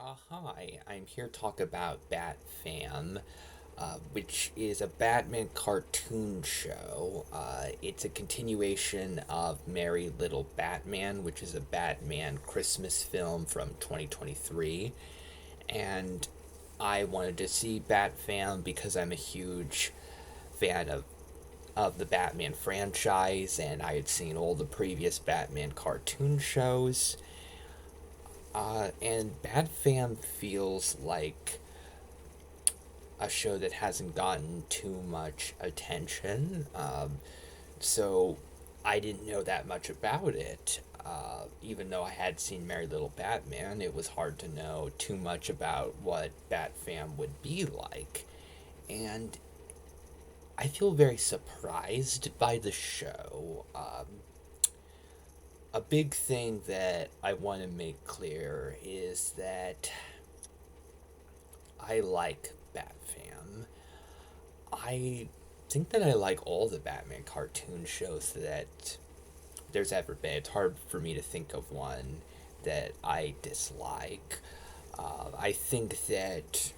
Hi, I'm here to talk about Bat Fam, which is a Batman cartoon show. It's a continuation of Merry Little Batman, which is a Batman Christmas film from 2023. And I wanted to see Bat Fam because I'm a huge fan of the Batman franchise, and I had seen all the previous Batman cartoon shows. And Bat Fam feels like a show that hasn't gotten too much attention. So I didn't know that much about it. Even though I had seen Merry Little Batman, it was hard to know too much about what Bat Fam would be like. And I feel very surprised by the show. A big thing that I want to make clear is that I like Bat Fam. I think that I like all the Batman cartoon shows that there's ever been. It's hard for me to think of one that I dislike. I think that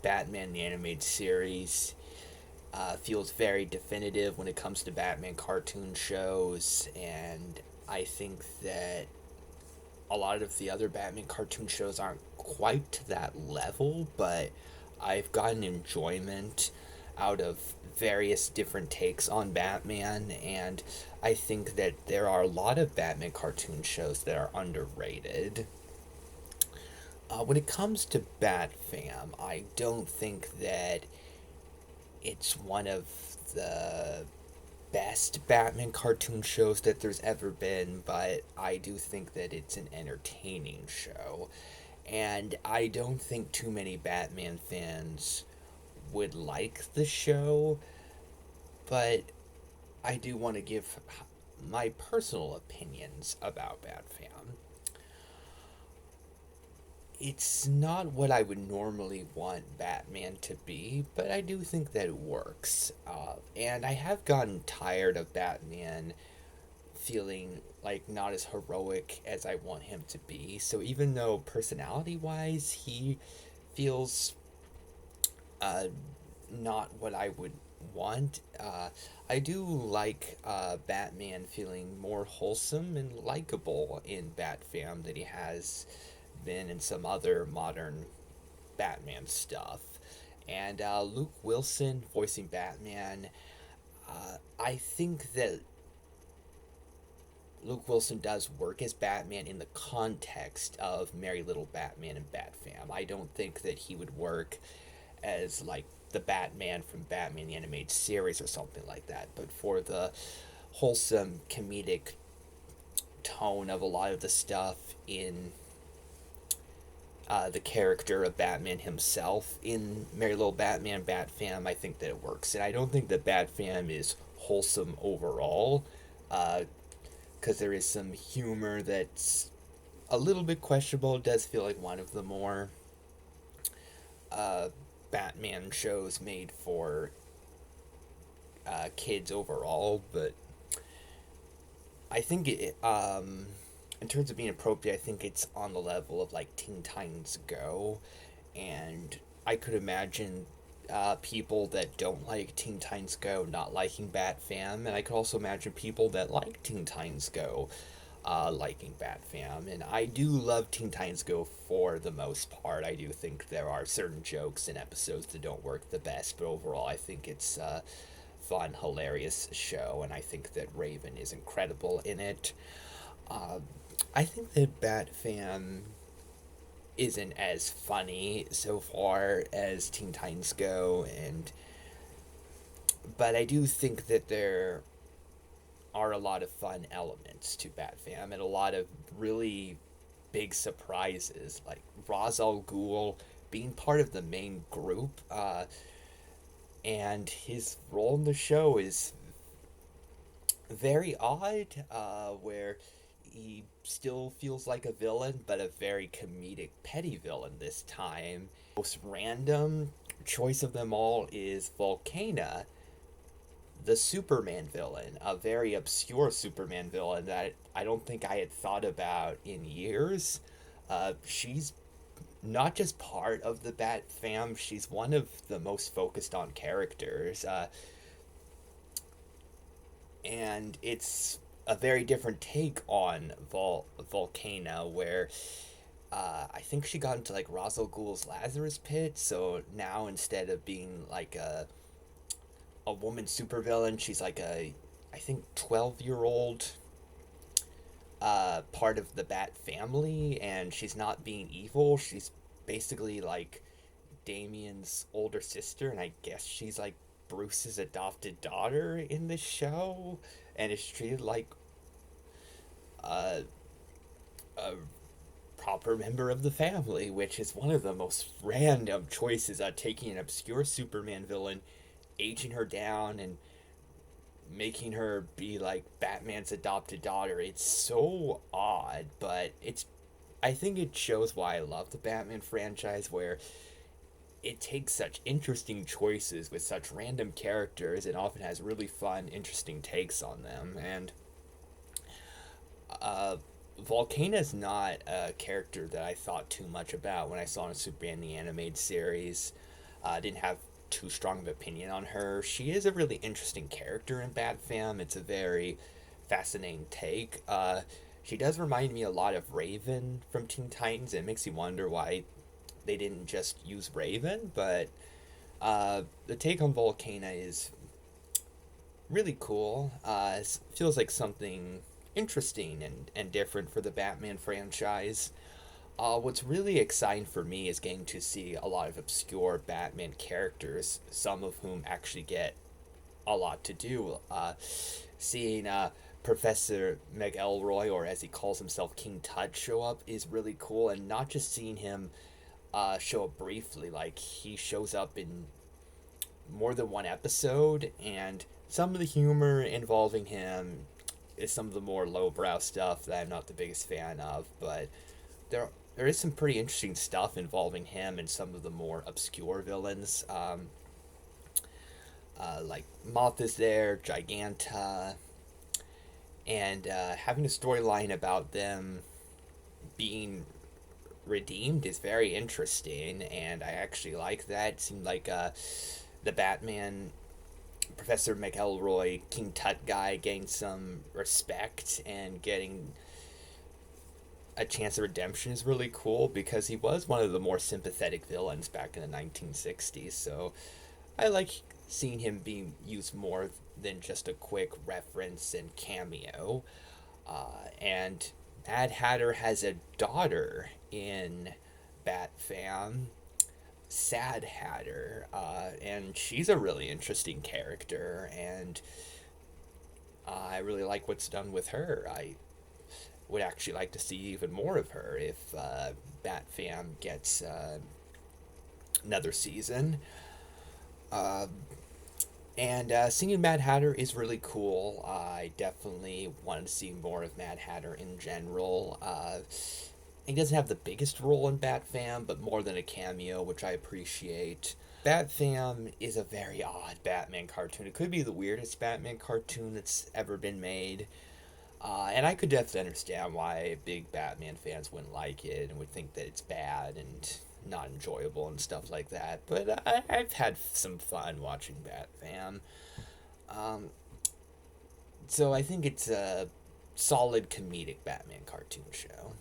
Batman the Animated Series feels very definitive when it comes to Batman cartoon shows, and I think that a lot of the other Batman cartoon shows aren't quite to that level, but I've gotten enjoyment out of various different takes on Batman, and I think that there are a lot of Batman cartoon shows that are underrated. When it comes to Bat Fam, I don't think that it's one of the best Batman cartoon shows that there's ever been, but I do think that it's an entertaining show. And I don't think too many Batman fans would like the show, but I do want to give my personal opinions about Bat Fam. It's not what I would normally want Batman to be, but I do think that it works. And I have gotten tired of Batman feeling like not as heroic as I want him to be. So even though personality wise he feels uh, not what I would want, I do like Batman feeling more wholesome and likable in Bat Fam than he has been in some other modern Batman stuff. And Luke Wilson voicing Batman, I think that Luke Wilson does work as Batman in the context of Merry Little Batman and Bat Fam. I don't think that he would work as like the Batman from Batman the Animated Series or something like that. But for the wholesome comedic tone of a lot of the stuff in the character of Batman himself in Merry Little Batman Bat Fam, I think that it works. And I don't think that Bat Fam is wholesome overall, because there is some humor that's a little bit questionable. It does feel like one of the more uh, Batman shows made for kids overall, but I think in terms of being appropriate, I think it's on the level of like Teen Titans Go, and I could imagine people that don't like Teen Titans Go not liking Bat Fam, and I could also imagine people that like Teen Titans Go liking Bat Fam. And I do love Teen Titans Go for the most part. I do think there are certain jokes and episodes that don't work the best, but overall, I think it's a fun, hilarious show, and I think that Raven is incredible in it. Uh, I think that Bat Fam isn't as funny so far as Teen Titans Go, and but I do think that there are a lot of fun elements to Bat Fam and a lot of really big surprises, like Ra's al Ghul being part of the main group, and his role in the show is very odd, where he still feels like a villain, but a very comedic, petty villain this time. Most random choice of them all is Volcana, the Superman villain, a very obscure Superman villain that I don't think I had thought about in years. She's not just part of the Bat fam, she's one of the most focused on characters. And it's a very different take on Volcano, where I think she got into like Ra's al Ghul's Lazarus Pit, so now instead of being like a woman supervillain, she's like a, I think, 12-year-old part of the Bat family, and she's not being evil. She's basically like Damien's older sister, and I guess she's like Bruce's adopted daughter in the show, and is treated like a, a proper member of the family, which is one of the most random choices. Taking an obscure Superman villain, aging her down, and making her be like Batman's adopted daughter. It's so odd, but it's, I think it shows why I love the Batman franchise, where it takes such interesting choices with such random characters and often has really fun, interesting takes on them. And uh, Volcana's not a character that I thought too much about when I saw in Superman the Animated Series. I didn't have too strong of an opinion on her. She is a really interesting character in Bat Fam. It's a very fascinating take. She does remind me a lot of Raven from Teen Titans. It makes you wonder why they didn't just use Raven, but the take on Volcana is really cool. It feels like something interesting and different for the Batman franchise. What's really exciting for me is getting to see a lot of obscure Batman characters, some of whom actually get a lot to do. Seeing Professor McElroy, or as he calls himself, King Tut, show up is really cool, and not just seeing him show up briefly. Like, he shows up in more than one episode, and some of the humor involving him is some of the more lowbrow stuff that I'm not the biggest fan of, but there is some pretty interesting stuff involving him and some of the more obscure villains. Like Moth is there, Giganta, and having a storyline about them being redeemed is very interesting, and I actually like that. It seemed like the Batman Professor McElroy King Tut guy getting some respect and getting a chance of redemption is really cool, because he was one of the more sympathetic villains back in the 1960s. So I like seeing him being used more than just a quick reference and cameo. And Mad Hatter has a daughter in Bat Fam, Sad Hatter, and she's a really interesting character, and I really like what's done with her. I would actually like to see even more of her if Bat Fam gets another season. Uh, and seeing Mad Hatter is really cool. I definitely wanted to see more of Mad Hatter in general. He doesn't have the biggest role in Bat Fam, but more than a cameo, which I appreciate. Bat Fam is a very odd Batman cartoon. It could be the weirdest Batman cartoon that's ever been made. And I could definitely understand why big Batman fans wouldn't like it and would think that it's bad and not enjoyable and stuff like that. But I've had some fun watching Bat Fam. Um, so I think it's a solid comedic Batman cartoon show.